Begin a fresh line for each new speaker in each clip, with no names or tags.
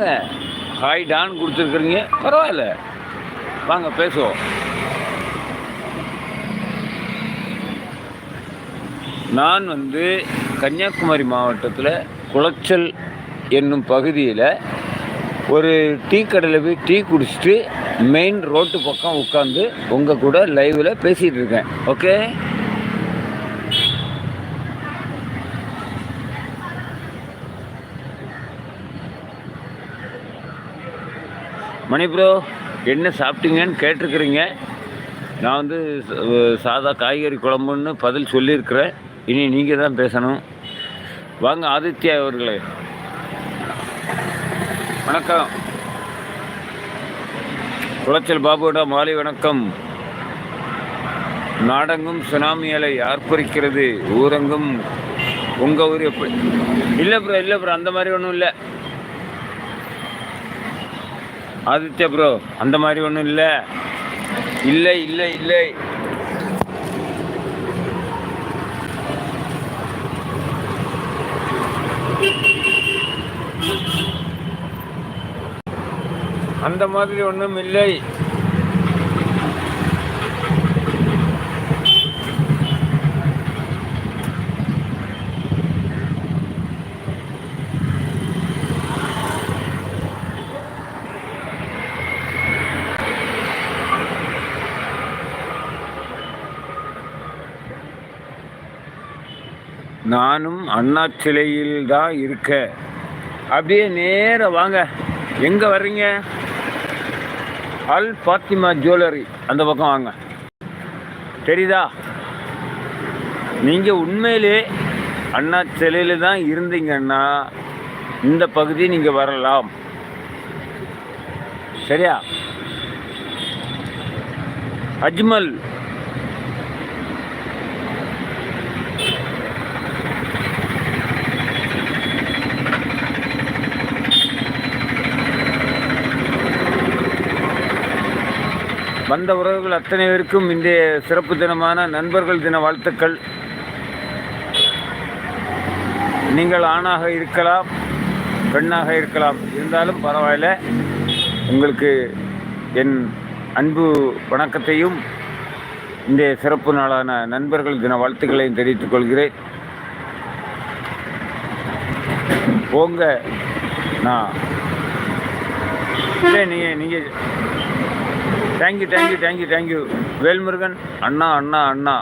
Hi Don கொடுத்துருக்குறீங்க, பரவாயில்ல, வாங்க பேசுவோம். நான் கன்னியாகுமரி மாவட்டத்தில் குளச்சல் என்னும் பகுதியில் ஒரு டீ கடையில் போய் டீ குடிச்சிட்டு மெயின் ரோட்டு பக்கம் உட்காந்து உங்கள் கூட லைவில் பேசிகிட்டு இருக்கேன். ஓகே, மணி ப்ரோ என்ன சாப்பிட்டீங்கன்னு கேட்டிருக்கிறீங்க. நான் சாதா காய்கறி குழம்புன்னு பதில் சொல்லியிருக்கிறேன். இனி நீங்கள் தான் பேசணும். வாங்க ஆதித்யா அவர்களே, வணக்கம். குளச்சல் பாபுடா மாலை வணக்கம். நாடெங்கும் சுனாமி அலை ஆர்ப்பரிக்கிறது, ஊரெங்கும் உங்கள் ஊர் எப்படி? இல்லை ப்ரோ அந்த மாதிரி ஒன்றும் இல்லை ஆதித்யா ப்ரோ, அந்த மாதிரி ஒன்றும் இல்லை. அந்த மாதிரி ஒன்றும் இல்லை. நானும் அண்ணா சிலையில் தான் இருக்க. அப்படியே நேராக வாங்க. எங்கே வர்றீங்க? அல் ஃபாத்திமா ஜுவல்லரி அந்த பக்கம் வாங்க. தெரியுதா? நீங்கள் உண்மையிலே அண்ணா சிலையில் தான் இருந்தீங்கன்னா இந்த பகுதி நீங்கள் வரலாம். சரியா? அஜ்மல் வந்த உறவுகள் அத்தனை பேருக்கும் இன்றைய சிறப்பு தினமான நண்பர்கள் தின வாழ்த்துக்கள். நீங்கள் ஆணாக இருக்கலாம், பெண்ணாக இருக்கலாம், இருந்தாலும் பரவாயில்ல. உங்களுக்கு என் அன்பு வணக்கத்தையும் இன்றைய சிறப்பு நாளான நண்பர்கள் தின வாழ்த்துக்களையும் தெரிவித்துக் கொள்கிறேன். போங்க. நான் இல்லை, நீங்கள் தேங்க்யூ வேல்முருகன் அண்ணா.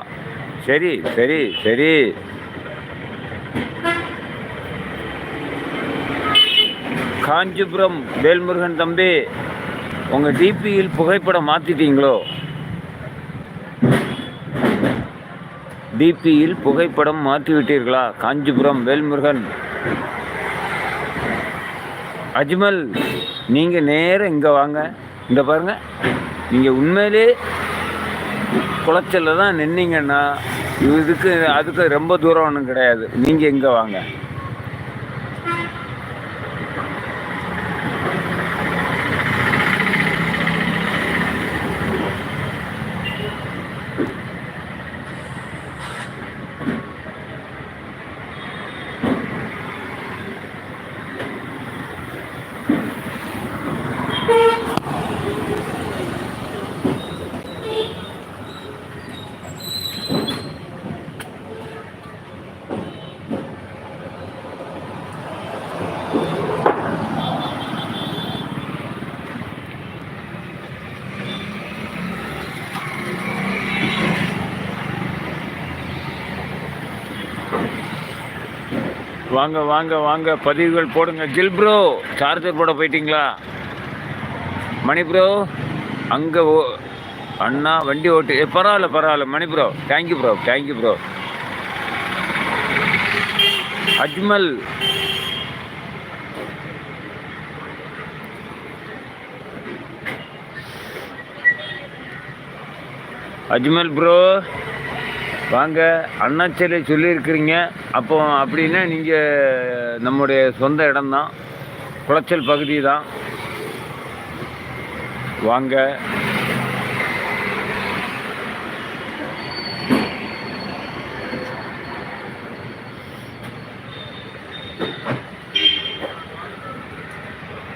சரி. காஞ்சிபுரம் வேல்முருகன் தம்பி, உங்கள் டிபியில் புகைப்படம் மாற்றிட்டீங்களோ? டிபியில் புகைப்படம் மாற்றிவிட்டீர்களா? காஞ்சிபுரம் வேல்முருகன். அஜ்மல், நீங்கள் நேரம் இங்கே வாங்க. இந்த பாருங்கள், நீங்கள் உண்மையிலே குளச்சலில் தான் நின்னீங்கன்னா அதுக்கு ரொம்ப தூரம் ஒன்றும் கிடையாது. நீங்கள் இங்கே வாங்க. வாங்க பதிவுகள் போடுங்க. ஜில் ப்ரோ, சார்ஜர் போட போயிட்டீங்களா? மணி ப்ரோ, அங்கே அண்ணா வண்டி ஓட்டு. பரவாயில்ல Mani bro, thank you bro. Ajmal bro வாங்க. அண்ணாச்சிலை சொல்லியிருக்கிறீங்க. அப்போ அப்படின்னா நீங்கள் நம்முடைய சொந்த இடம்தான், குளச்சல் பகுதி தான். வாங்க.